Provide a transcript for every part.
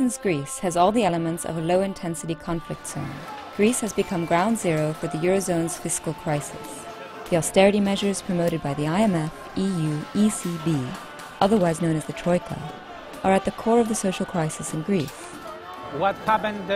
Athens, Greece has all the elements of a low-intensity conflict zone. Greece has become ground zero for the Eurozone's fiscal crisis. The austerity measures promoted by the IMF, EU, ECB, otherwise known as the troika, are at the core of the social crisis in Greece. What happened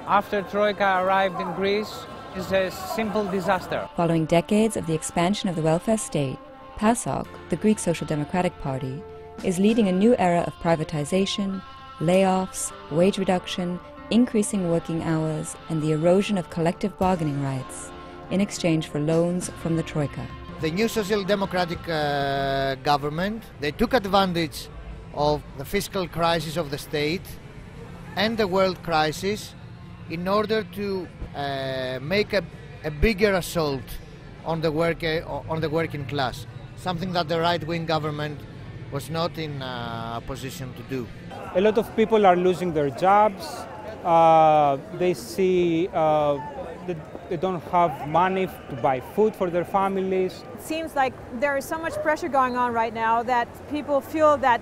after troika arrived in Greece is a simple disaster. Following decades of the expansion of the welfare state, PASOK, the Greek Social Democratic Party, is leading a new era of privatization, layoffs, wage reduction, increasing working hours, and the erosion of collective bargaining rights in exchange for loans from the troika. The new social democratic government, they took advantage of the fiscal crisis of the state and the world crisis in order to make a bigger assault on the working class, something that the right-wing government was not in a position to do. A lot of people are losing their jobs. They see that they don't have money to buy food for their families. It seems like there is so much pressure going on right now that people feel that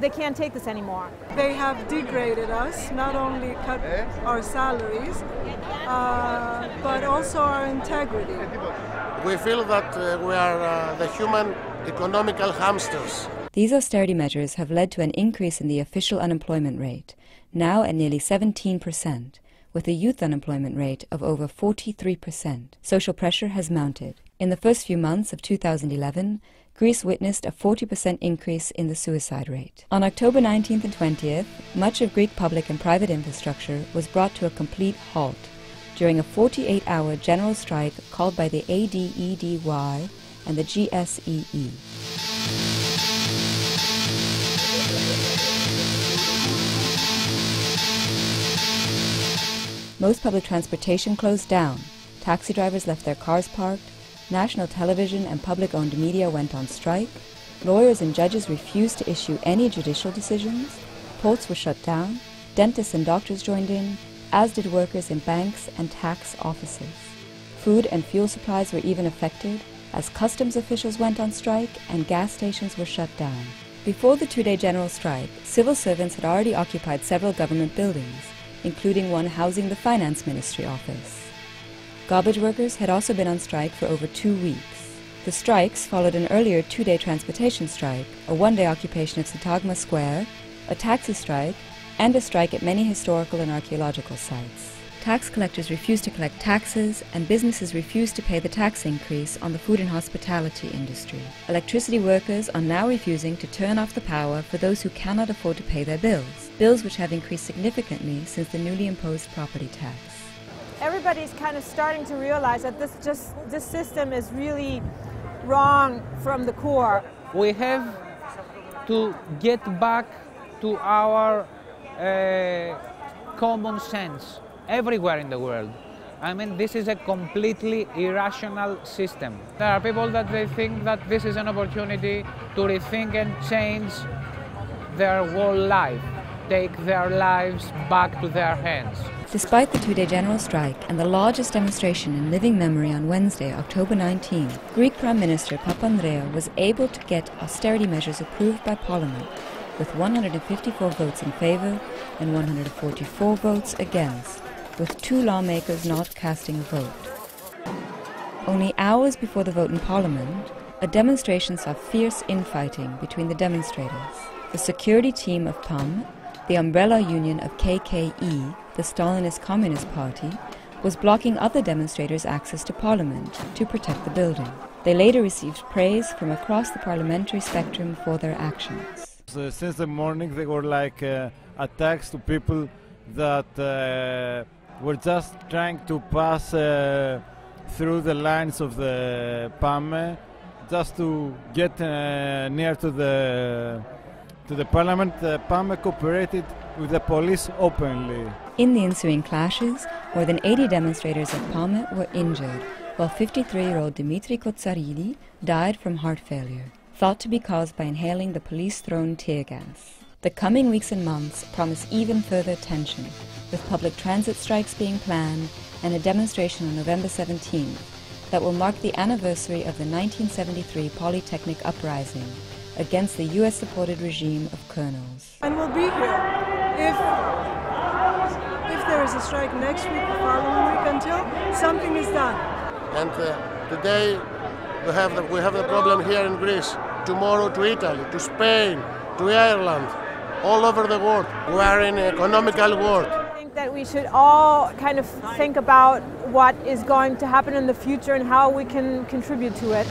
they can't take this anymore. They have degraded us, not only cut our salaries, but also our integrity. We feel that we are the human economical hamsters. These austerity measures have led to an increase in the official unemployment rate, now at nearly 17%, with a youth unemployment rate of over 43%. Social pressure has mounted. In the first few months of 2011, Greece witnessed a 40% increase in the suicide rate. On October 19th and 20th, much of Greek public and private infrastructure was brought to a complete halt during a 48-hour general strike called by the ADEDY and the GSEE. Most public transportation closed down, taxi drivers left their cars parked, national television and public-owned media went on strike, lawyers and judges refused to issue any judicial decisions, ports were shut down, dentists and doctors joined in, as did workers in banks and tax offices. Food and fuel supplies were even affected, as customs officials went on strike and gas stations were shut down. Before the two-day general strike, civil servants had already occupied several government buildings, including one housing the Finance Ministry office. Garbage workers had also been on strike for over 2 weeks. The strikes followed an earlier two-day transportation strike, a one-day occupation of Syntagma Square, a taxi strike, and a strike at many historical and archaeological sites. Tax collectors refused to collect taxes, and businesses refused to pay the tax increase on the food and hospitality industry. Electricity workers are now refusing to turn off the power for those who cannot afford to pay their bills which have increased significantly since the newly imposed property tax. Everybody's kind of starting to realize that this system is really wrong from the core. We have to get back to our common sense everywhere in the world. I mean, this is a completely irrational system. There are people that they think that this is an opportunity to rethink and change their whole life, take their lives back to their hands. Despite the two-day general strike and the largest demonstration in living memory on Wednesday, October 19, Greek Prime Minister Papandreou was able to get austerity measures approved by Parliament, with 154 votes in favour and 144 votes against, with 2 lawmakers not casting a vote. Only hours before the vote in Parliament, a demonstration saw fierce infighting between the demonstrators. The security team of PAM, the umbrella union of KKE, the Stalinist Communist Party, was blocking other demonstrators' access to Parliament to protect the building. They later received praise from across the parliamentary spectrum for their actions. Since the morning they were like attacks to people that were just trying to pass through the lines of the PAME just to get near to the parliament. The PAME cooperated with the police openly. In the ensuing clashes, more than 80 demonstrators of PAME were injured, while 53-year-old Dimitri Kotsaridis died from heart failure, thought to be caused by inhaling the police-thrown tear gas. The coming weeks and months promise even further tension, with public transit strikes being planned and a demonstration on November 17th that will mark the anniversary of the 1973 Polytechnic uprising against the US-supported regime of colonels. And we'll be here. if there is a strike next week, the following week, until something is done. And today we have the problem here in Greece. Tomorrow to Italy, to Spain, to Ireland, all over the world. We are in an economical world. I think that we should all kind of think about what is going to happen in the future and how we can contribute to it.